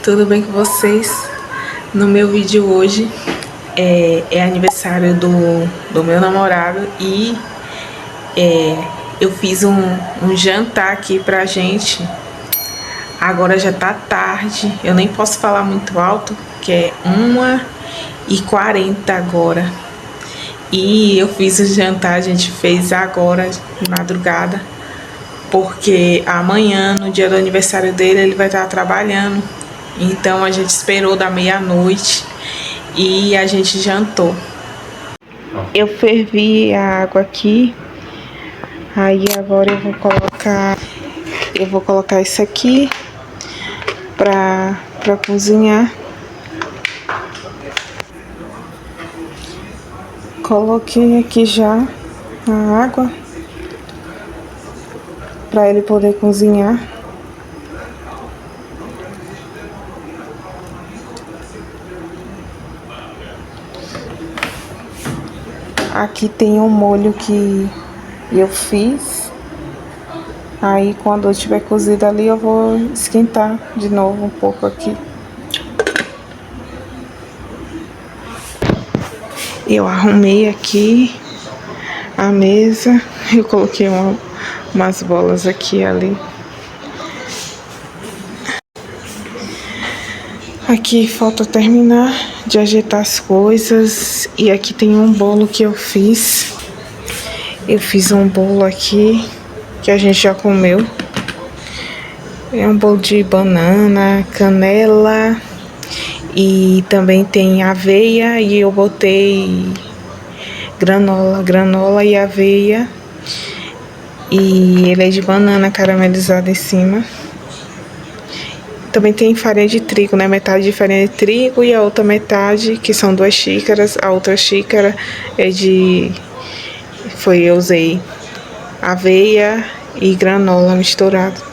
tudo bem com vocês? No meu vídeo hoje é aniversário do meu namorado e eu fiz um jantar aqui pra gente. Agora já tá tarde, eu nem posso falar muito alto, que é 1h40 agora. E eu fiz o jantar, a gente fez agora de madrugada, porque amanhã, no dia do aniversário dele, ele vai estar trabalhando. Então a gente esperou da meia-noite e a gente jantou. Eu fervi a água aqui. Aí agora eu vou colocar isso aqui pra cozinhar. Coloquei aqui já a água para ele poder cozinhar. Aqui tem um molho que eu fiz. Aí quando estiver cozido ali eu vou esquentar de novo um pouco aqui. Eu arrumei aqui a mesa. Eu coloquei umas bolas aqui e ali. Aqui falta terminar de ajeitar as coisas. E aqui tem um bolo que eu fiz. Eu fiz um bolo aqui que a gente já comeu. É um bolo de banana, canela e também tem aveia. E eu botei granola e aveia. E ele é de banana caramelizada em cima. Também tem farinha de trigo, né? Metade de farinha de trigo e a outra metade, que são 2 xícaras. A outra xícara eu usei aveia e granola misturado.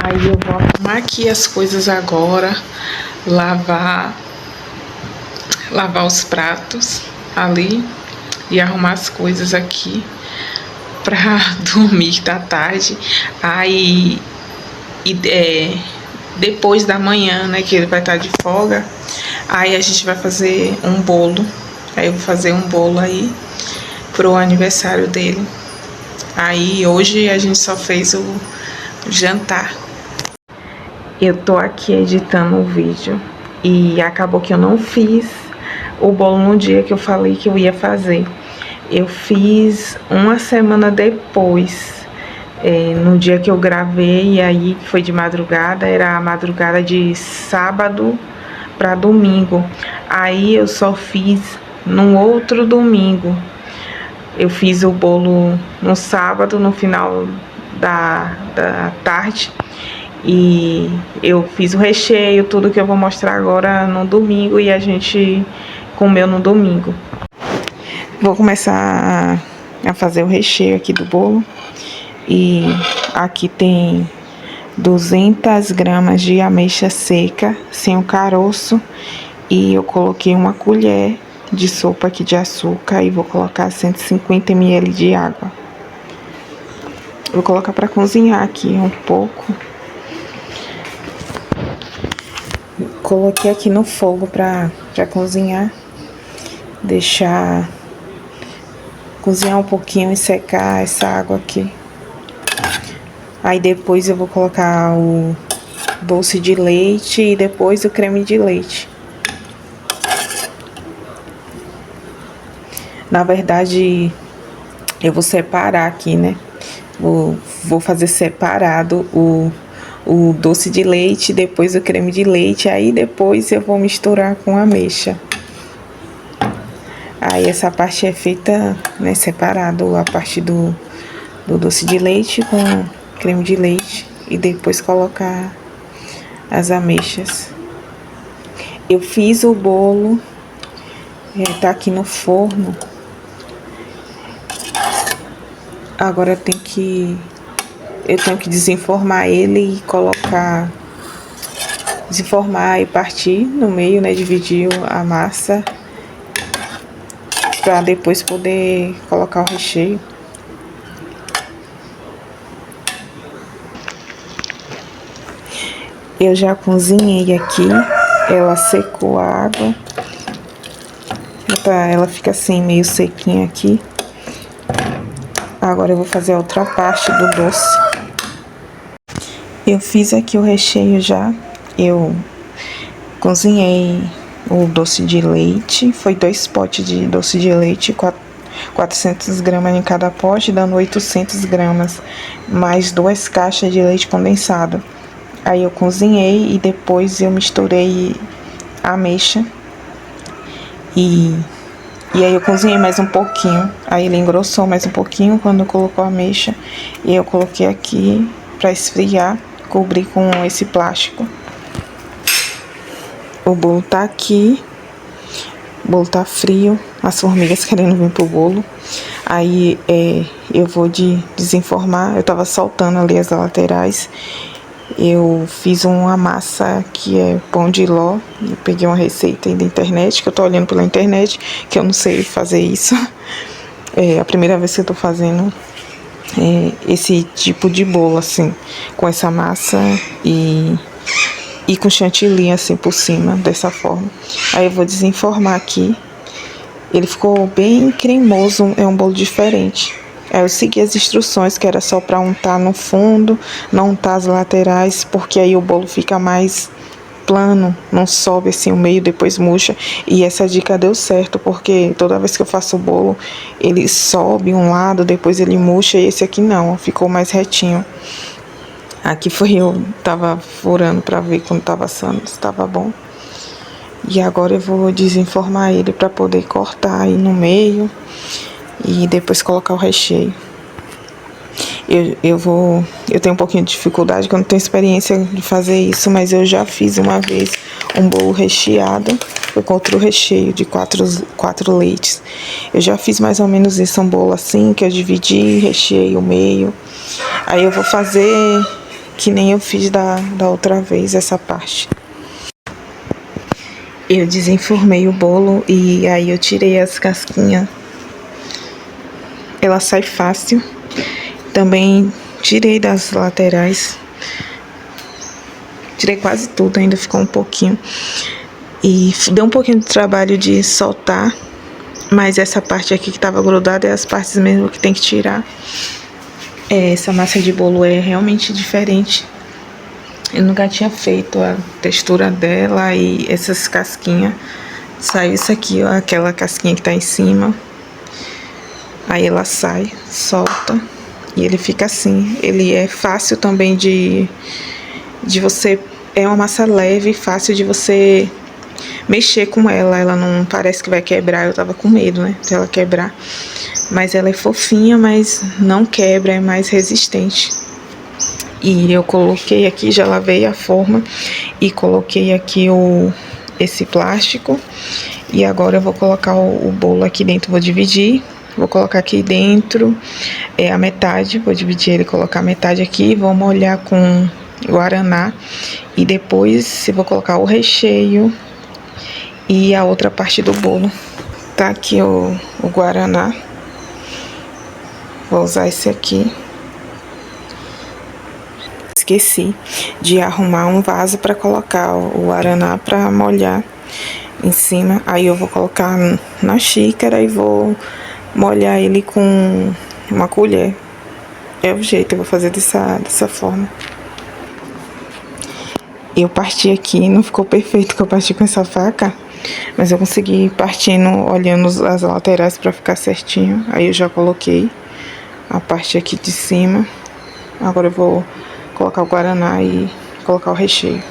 Aí eu vou arrumar aqui as coisas agora, lavar os ali e arrumar as coisas aqui pra dormir, tá tarde. Aí depois da manhã, né, que ele vai estar de folga, aí a gente vai fazer um bolo. Aí eu vou fazer um bolo aí pro aniversário dele. Aí hoje a gente só fez o jantar. Eu tô aqui editando o vídeo e acabou que eu não fiz o bolo no dia que eu falei que eu ia fazer. Eu fiz uma semana depois, no dia que eu gravei, e aí foi de madrugada, era a madrugada de sábado para domingo. Aí eu só fiz no outro domingo. Eu fiz o bolo no sábado, no final da tarde. E eu fiz o recheio, tudo que eu vou mostrar agora no domingo, e a gente comeu no domingo. Vou começar a fazer o recheio aqui do bolo. E aqui tem 200 gramas de ameixa seca, sem o caroço. E eu coloquei uma colher de sopa aqui de açúcar e vou colocar 150 ml de água. Vou colocar para cozinhar aqui um pouco. Coloquei aqui no fogo para cozinhar, deixar cozinhar um pouquinho e secar essa água aqui. Aí depois eu vou colocar o doce de leite e depois o creme de leite. Na verdade, eu vou separar aqui, né? Vou fazer separado o doce de leite, depois o creme de leite, aí depois eu vou misturar com a ameixa. Aí essa parte é feita, né, separado, a parte do doce de leite com creme de leite e depois colocar as ameixas. Eu fiz o bolo, tá aqui no forno. Agora eu tenho que desenformar ele e colocar, desenformar e partir no meio, né, dividir a massa para depois poder colocar o recheio. Eu já cozinhei aqui, ela secou a água, ela fica assim meio sequinha aqui. Agora eu vou fazer a outra parte do doce. Eu fiz aqui o recheio já. Eu cozinhei o doce de leite. Foi 2 potes de doce de leite, 400 gramas em cada pote, dando 800 gramas. Mais 2 caixas de leite condensado. Aí eu cozinhei e depois eu misturei a ameixa. E aí eu cozinhei mais um pouquinho, aí ele engrossou mais um pouquinho quando colocou a ameixa. E eu coloquei aqui para esfriar, cobri com esse plástico. O bolo tá aqui, o bolo tá frio, as formigas querendo vir pro bolo. Aí eu vou desenformar, eu tava soltando ali as laterais. Eu fiz uma massa que é pão de ló. Eu peguei uma receita aí da internet, que eu tô olhando pela internet, que eu não sei fazer isso. É a primeira vez que eu tô fazendo esse tipo de bolo, assim, com essa massa e com chantilly, assim, por cima, dessa forma. Aí eu vou desenformar aqui. Ele ficou bem cremoso, é um bolo diferente. Aí eu segui as instruções, que era só para untar no fundo, não untar as laterais, porque aí o bolo fica mais plano, não sobe assim o meio, depois murcha. E essa dica deu certo, porque toda vez que eu faço o bolo, ele sobe um lado, depois ele murcha, e esse aqui não, ficou mais retinho. Aqui eu tava furando para ver quando tava assando, se tava bom. E agora eu vou desenformar ele para poder cortar aí no meio e depois colocar o recheio. Eu tenho um pouquinho de dificuldade, que eu não tenho experiência de fazer isso, mas eu já fiz uma vez um bolo recheado, foi com outro recheio de 4 leites. Eu já fiz mais ou menos isso, um bolo assim, que eu dividi, recheei o meio. Aí eu vou fazer que nem eu fiz da outra vez, essa parte. Eu desenformei o bolo e aí eu tirei as casquinhas. Ela sai fácil. Também tirei das laterais. Tirei quase tudo, ainda ficou um pouquinho. E deu um pouquinho de trabalho de soltar. Mas essa parte aqui que tava grudada é as partes mesmo que tem que tirar. Essa massa de bolo é realmente diferente. Eu nunca tinha feito a textura dela e essas casquinhas. Saiu isso aqui, ó, aquela casquinha que tá em cima. Aí ela sai, solta e ele fica assim. Ele é fácil também de você... É uma massa leve, fácil de você mexer com ela. Ela não parece que vai quebrar. Eu tava com medo, né, de ela quebrar. Mas ela é fofinha, mas não quebra, é mais resistente. E eu coloquei aqui, já lavei a forma e coloquei aqui esse plástico. E agora eu vou colocar o bolo aqui dentro, vou dividir. Vou colocar aqui dentro a metade, vou dividir ele, colocar metade aqui. Vou molhar com guaraná e depois eu vou colocar o recheio e a outra parte do bolo. Tá aqui o guaraná. Vou usar esse aqui. Esqueci de arrumar um vaso para colocar o guaraná para molhar em cima. Aí eu vou colocar na xícara e vou molhar ele com uma colher. É o jeito, eu vou fazer dessa forma. Eu parti aqui, não ficou perfeito que eu parti com essa faca, mas eu consegui partindo, olhando as laterais para ficar certinho. Aí eu já coloquei a parte aqui de cima. Agora eu vou colocar o guaraná e colocar o recheio.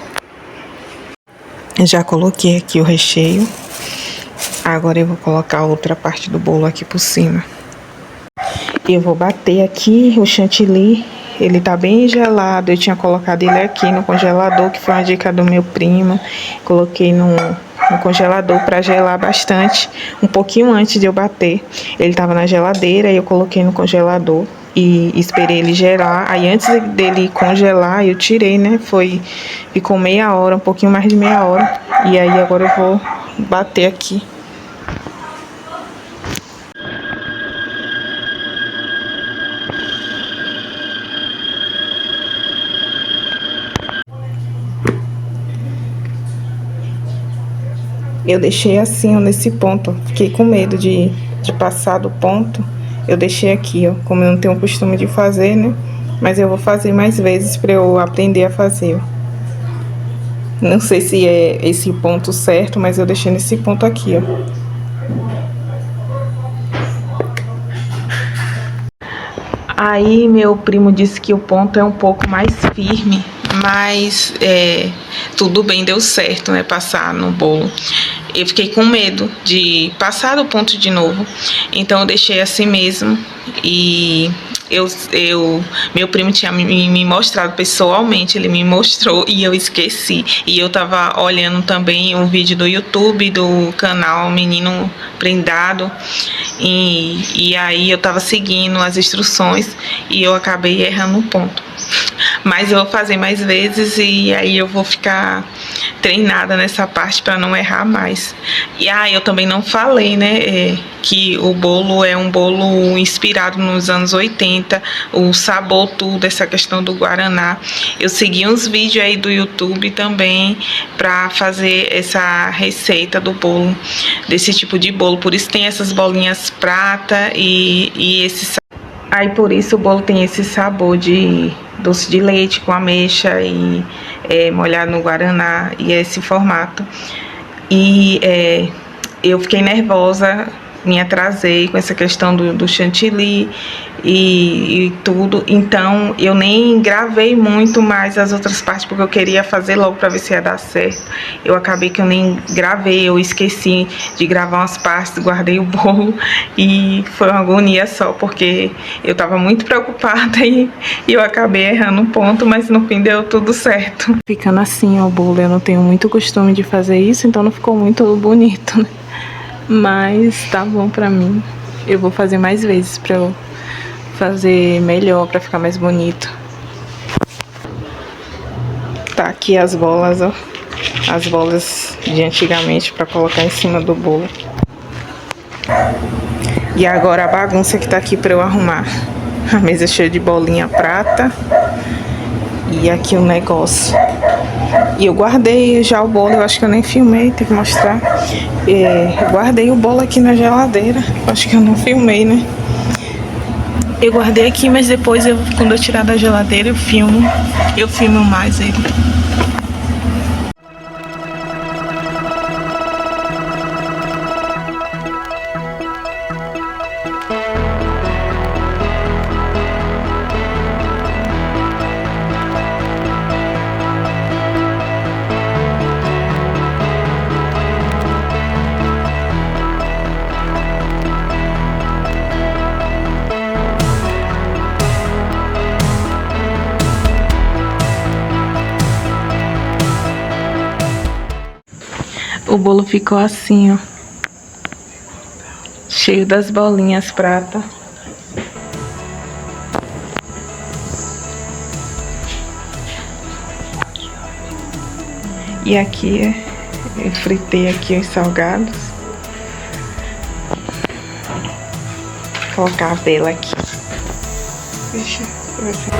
Já coloquei aqui o recheio. Agora eu vou colocar a outra parte do bolo aqui por cima. Eu vou bater aqui o chantilly. Ele tá bem gelado. Eu tinha colocado ele aqui no congelador, que foi uma dica do meu primo. Coloquei no congelador para gelar bastante, um pouquinho antes de eu bater. Ele tava na geladeira e eu coloquei no congelador e esperei ele gelar. Aí antes dele congelar, eu tirei, né? Ficou meia hora, um pouquinho mais de meia hora. E aí agora eu vou bater aqui. Eu deixei assim, ó, nesse ponto. Fiquei com medo de passar do ponto. Eu deixei aqui, ó, como eu não tenho o costume de fazer, né? Mas eu vou fazer mais vezes pra eu aprender a fazer, ó. Não sei se é esse ponto certo, mas eu deixei nesse ponto aqui, ó. Aí meu primo disse que o ponto é um pouco mais firme, mas tudo bem, deu certo, né, passar no bolo. Eu fiquei com medo de passar do ponto de novo, então eu deixei assim mesmo. E meu primo tinha me mostrado pessoalmente, ele me mostrou e eu esqueci. E eu tava olhando também um vídeo do YouTube do canal Menino Prendado, e aí eu tava seguindo as instruções e eu acabei errando um ponto. Mas eu vou fazer mais vezes e aí eu vou ficar treinada nessa parte para não errar mais. E eu também não falei, né, que o bolo é um bolo inspirado nos anos 80, o sabor, tudo, essa questão do guaraná. Eu segui uns vídeos aí do YouTube também para fazer essa receita do bolo, desse tipo de bolo. Por isso tem essas bolinhas prata e esse aí, por isso o bolo tem esse sabor de doce de leite com ameixa e molhado no guaraná, e esse formato. E eu fiquei nervosa, me atrasei com essa questão do chantilly e tudo, então eu nem gravei muito mais as outras partes porque eu queria fazer logo para ver se ia dar certo. Eu acabei que eu nem gravei, eu esqueci de gravar umas partes, guardei o bolo e foi uma agonia só, porque eu tava muito preocupada e eu acabei errando um ponto, mas no fim deu tudo certo. Ficando assim, ó, o bolo, eu não tenho muito costume de fazer isso, então não ficou muito bonito, né? Mas tá bom pra mim. Eu vou fazer mais vezes pra eu fazer melhor, pra ficar mais bonito. Tá aqui as bolas, ó. As bolas de antigamente pra colocar em cima do bolo. E agora a bagunça que tá aqui pra eu arrumar. A mesa cheia de bolinha prata. E aqui o negócio. E eu guardei já o bolo, eu acho que eu nem filmei, tem que mostrar. Eu guardei o bolo aqui na geladeira, acho que eu não filmei, né? Eu guardei aqui, mas depois quando eu tirar da geladeira eu filmo mais ele. O bolo ficou assim, ó, cheio das bolinhas prata. E aqui eu fritei aqui os salgados. Vou colocar a vela aqui. Deixa eu ver se...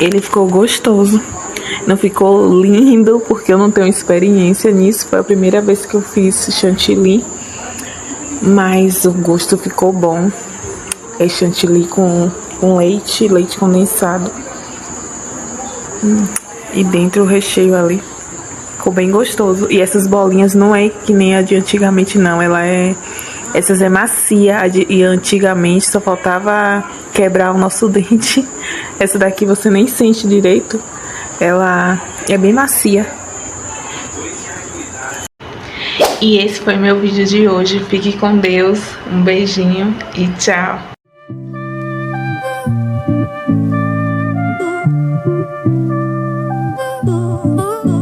Ele ficou gostoso. Não ficou lindo, porque eu não tenho experiência nisso. Foi a primeira vez que eu fiz chantilly. Mas o gosto ficou bom. É chantilly com leite condensado. E dentro o recheio ali. Ficou bem gostoso. E essas bolinhas não é que nem a de antigamente, não. Essas é macia. E antigamente só faltava quebrar o nosso dente. Essa daqui você nem sente direito. Ela é bem macia. E esse foi meu vídeo de hoje. Fique com Deus. Um beijinho e tchau. Oh,